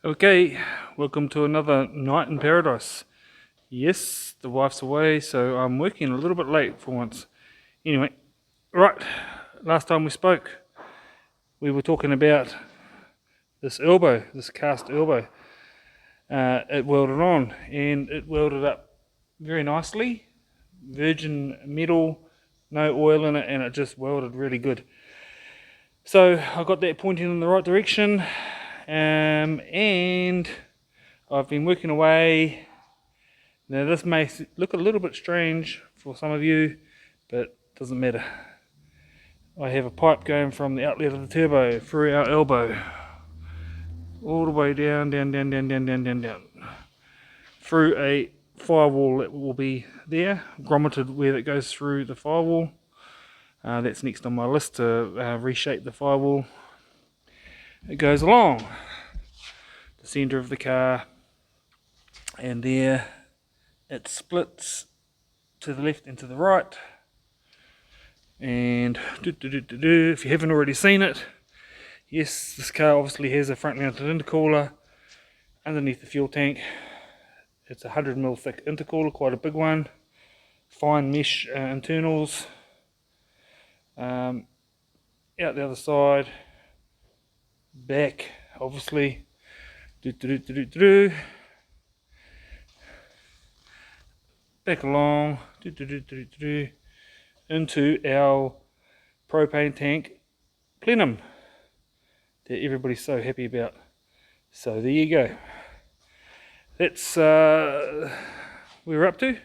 Okay, welcome to another night in paradise. Yes, the wife's away, so I'm working a little bit late for once. Anyway, right, last time we spoke, we were talking about this elbow, this cast elbow. It welded on, and it welded up very nicely. Virgin metal, no oil in it, and it just welded really good. So I got that pointing in the right direction, and I've been working away. Now this may look a little bit strange for some of you, but it doesn't matter. I have a pipe going from the outlet of the turbo through our elbow, all the way down, through a firewall that will be there, grommeted where that goes through the firewall. That's next on my list to reshape the firewall. It goes along the centre of the car, and there it splits to the left and to the right. And if you haven't already seen it, yes, this car obviously has a front mounted intercooler underneath the fuel tank. It's a 100mm thick intercooler, quite a big one. Fine mesh internals. Out the other side, back obviously. Back along. Into our propane tank plenum that everybody's so happy about. So there you go. That's where we're up to,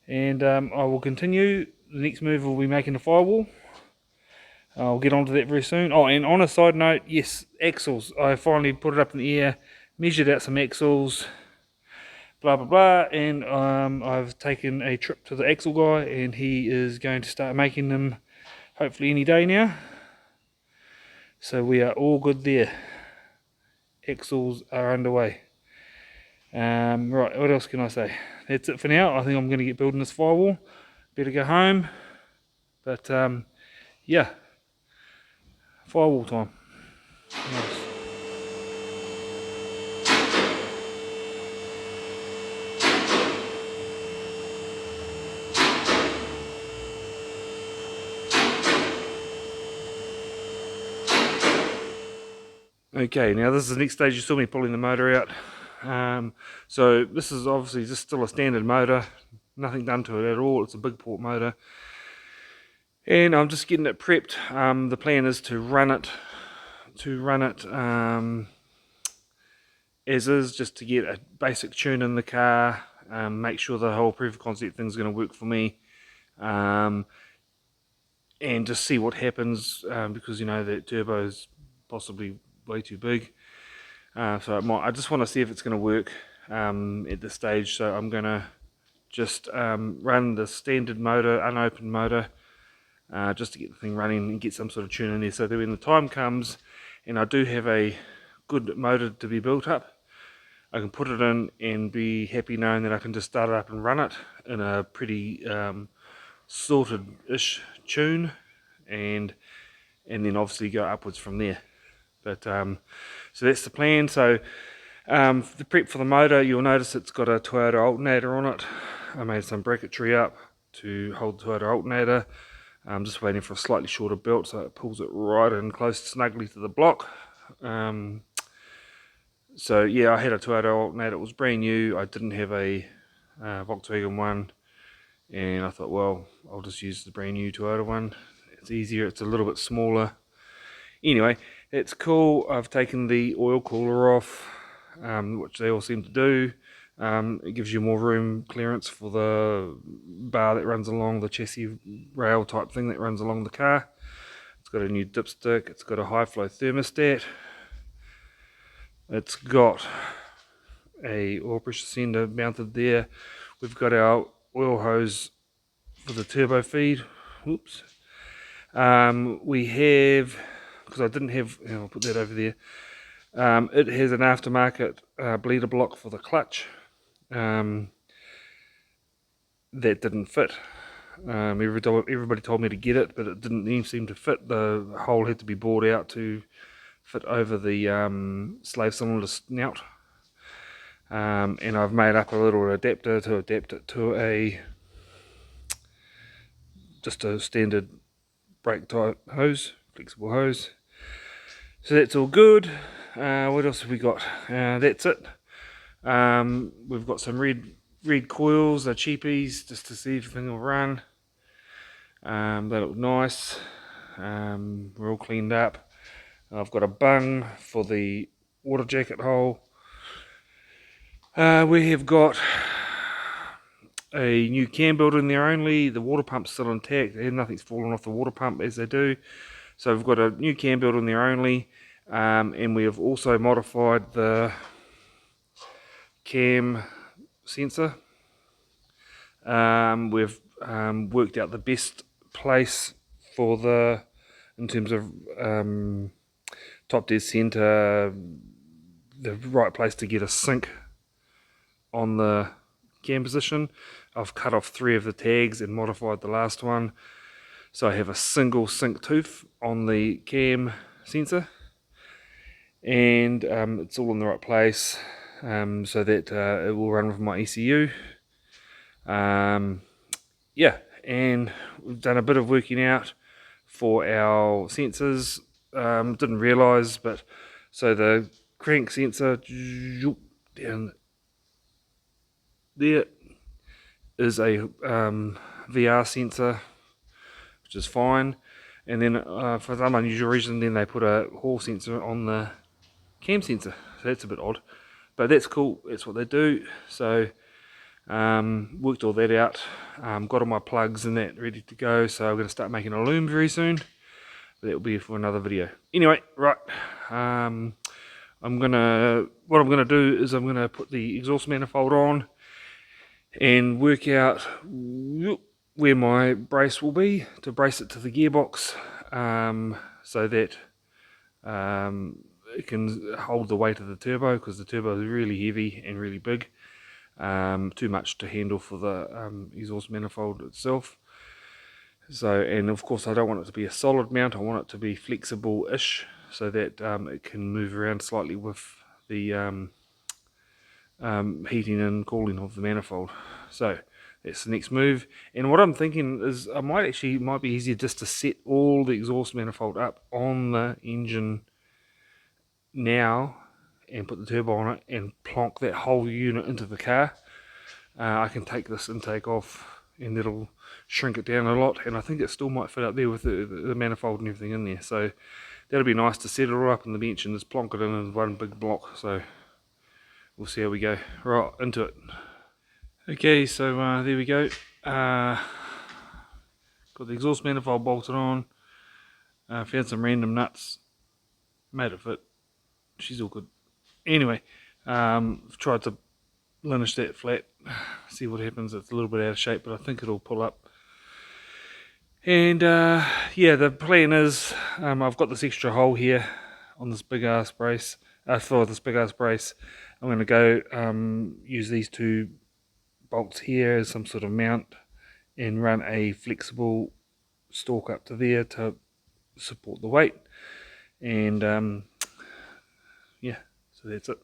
and I will continue. The next move will be making a firewall. I'll get onto that very soon. Oh, and on a side note, yes, axles. I finally put it up in the air, measured out some axles, blah blah blah, and I've taken a trip to the axle guy, and he is going to start making them hopefully any day now. So we are all good there. Axles are underway. Right, what else can I say? That's it for now. I think I'm going to get building this firewall. Better go home. But yeah, firewall time. Nice. Okay, now this is the next stage. You saw me pulling the motor out. So this is obviously just still a standard motor, nothing done to it at all. It's a big port motor, and I'm just getting it prepped. The plan is to run it as is, just to get a basic tune in the car, make sure the whole proof of concept thing is going to work for me, and just see what happens, because you know that turbo is possibly way too big. So I just want to see if it's going to work at this stage. So I'm going to just run the standard motor, unopened motor, just to get the thing running and get some sort of tune in there, so that when the time comes and I do have a good motor to be built up, I can put it in and be happy knowing that I can just start it up and run it in a pretty sorted-ish tune, and then obviously go upwards from there. But so that's the plan. So the prep for the motor, you'll notice it's got a Toyota alternator on it. I made some bracketry up to hold the Toyota alternator. I'm just waiting for a slightly shorter belt so it pulls it right in close snugly to the block. So yeah, I had a Toyota alternator. It was brand new. I didn't have a Volkswagen one, and I thought, well, I'll just use the brand new Toyota one. It's easier, it's a little bit smaller. Anyway, it's cool. I've taken the oil cooler off, which they all seem to do. It gives you more room clearance for the bar that runs along the chassis rail type thing that runs along the car. It's got a new dipstick. It's got a high flow thermostat. It's got a oil pressure sender mounted there. We've got our oil hose for the turbo feed. Oops. We have, because I didn't have, I'll put that over there. It has an aftermarket bleeder block for the clutch that didn't fit. Everybody told me to get it, but it didn't even seem to fit. The hole had to be bored out to fit over the slave cylinder snout. And I've made up a little adapter to adapt it to just a standard brake type hose, flexible hose. So that's all good. What else have we got? That's it. We've got some red coils, they're cheapies, just to see if everything will run. They look nice. We're all cleaned up. I've got a bung for the water jacket hole. We have got a new cam builder in there only. The water pump's still intact, and nothing's fallen off the water pump as they do. So we've got a new cam builder in there only, and we have also modified the cam sensor. We've worked out the best place for in terms of top dead center, the right place to get a sync on the cam position. I've cut off 3 of the tags and modified the last one, so I have a single sync tooth on the cam sensor, and it's all in the right place, so that it will run with my ECU. Yeah, and we've done a bit of working out for our sensors. Didn't realise, but so the crank sensor down there is a VR sensor, which is fine, and then for some unusual reason then they put a hall sensor on the cam sensor, so that's a bit odd, but that's cool, that's what they do. So worked all that out, got all my plugs and that ready to go, so I'm going to start making a loom very soon, but that will be for another video. Anyway, right, what I'm gonna do is I'm gonna put the exhaust manifold on and work out where my brace will be to brace it to the gearbox, so that it can hold the weight of the turbo, because the turbo is really heavy and really big, too much to handle for the exhaust manifold itself. So, and of course I don't want it to be a solid mount, I want it to be flexible-ish, so that it can move around slightly with the heating and cooling of the manifold. So that's the next move. And what I'm thinking is it might be easier just to set all the exhaust manifold up on the engine now and put the turbo on it and plonk that whole unit into the car. I can take this intake off and it'll shrink it down a lot, and I think it still might fit up there with the manifold and everything in there. So that'll be nice to set it all up on the bench and just plonk it in one big block. So we'll see how we go. Right, into it. Okay, so there we go. Got the exhaust manifold bolted on. Found some random nuts. Made it fit. She's all good. Anyway, tried to linish that flat. See what happens. It's a little bit out of shape, but I think it'll pull up. And yeah, the plan is I've got this extra hole here on this big ass brace. For this big ass brace, I'm going to go use these 2 bolts here as some sort of mount and run a flexible stalk up to there to support the weight. And yeah, so that's it.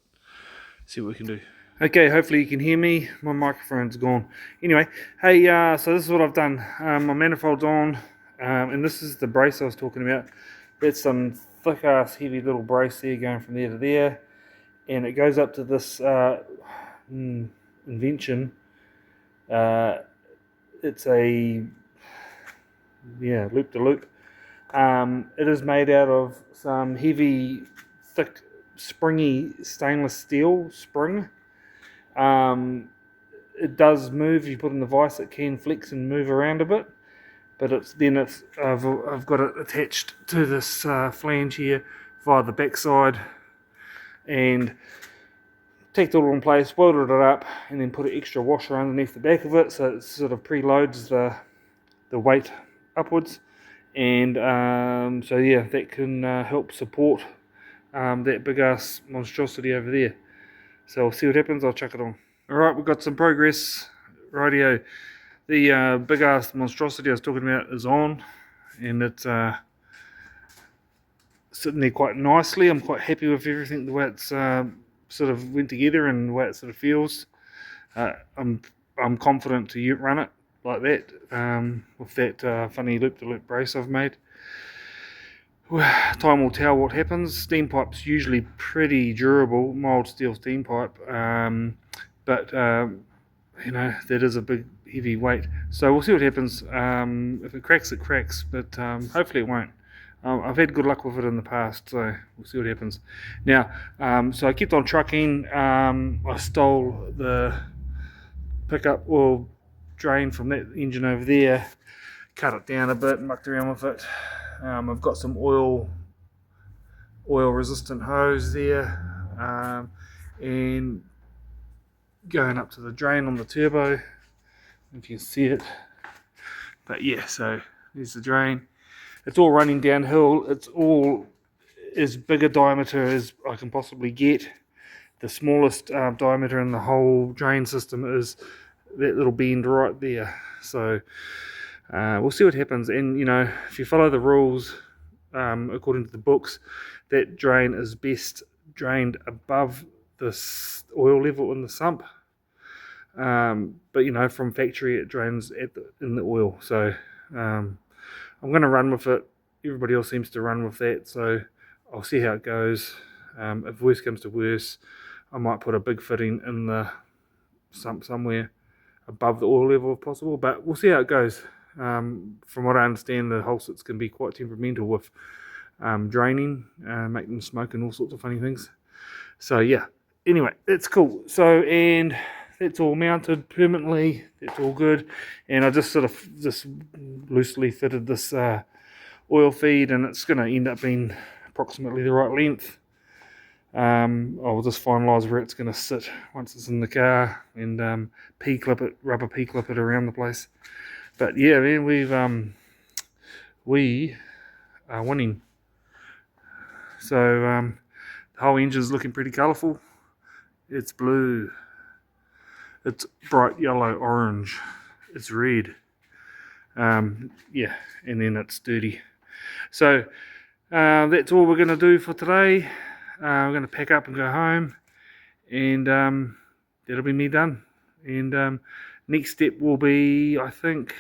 See what we can do. Okay, hopefully you can hear me. My microphone's gone. Anyway, hey, so this is what I've done. My manifold's on, and this is the brace I was talking about. That's some thick ass heavy little brace there going from there to there, and it goes up to this invention. It's a loop to loop. It is made out of some heavy, thick, springy stainless steel spring. It does move. You put in the vise, it can flex and move around a bit, but I've got it attached to this flange here via the backside, and tacked it all in place, welded it up, and then put an extra washer underneath the back of it, so it sort of preloads the weight upwards, and so yeah, that can help support that big ass monstrosity over there. So we'll see what happens. I'll chuck it on. Alright, we've got some progress. Rightio. The big ass monstrosity I was talking about is on, and it's sitting there quite nicely. I'm quite happy with everything, the way it's sort of went together and the way it sort of feels. I'm confident to run it like that, with that funny loop-to-loop brace I've made. Time will tell what happens. Steam pipe's usually pretty durable, mild steel steam pipe, but you know, that is a big heavy weight, so we'll see what happens. If it cracks, it cracks, but hopefully it won't. I've had good luck with it in the past, so we'll see what happens. Now, so I kept on trucking. I stole the pickup oil drain from that engine over there, cut it down a bit, mucked around with it. I've got some oil resistant hose there, and going up to the drain on the turbo, if you can see it. But yeah, so there's the drain. It's all running downhill. It's all as big a diameter as I can possibly get. The smallest diameter in the whole drain system is that little bend right there. So we'll see what happens. And you know, if you follow the rules according to the books, that drain is best drained above this oil level in the sump. But you know, from factory it drains in the oil. So I'm going to run with it. Everybody else seems to run with that, so I'll see how it goes. If worse comes to worse, I might put a big fitting in the sump somewhere above the oil level if possible, but we'll see how it goes. From what I understand, the Holsets can be quite temperamental with draining, make them smoke and all sorts of funny things. So yeah, anyway, that's cool. So, and that's all mounted permanently, that's all good. And I just sort of just loosely fitted this oil feed, and it's going to end up being approximately the right length. I'll just finalise where it's going to sit once it's in the car, and rubber P-clip it around the place. But yeah, man, we are winning. So the whole engine's looking pretty colourful. It's blue. It's bright yellow, orange. It's red. Yeah, and then it's dirty. So that's all we're going to do for today. We're going to pack up and go home, and that'll be me done. And next step will be, I think,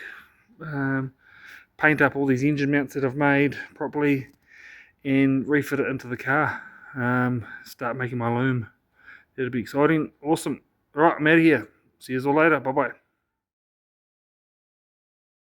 paint up all these engine mounts that I've made properly and refit it into the car. Start making my loom. That'll be exciting. Awesome. All right, I'm out of here. See you all later. Bye bye.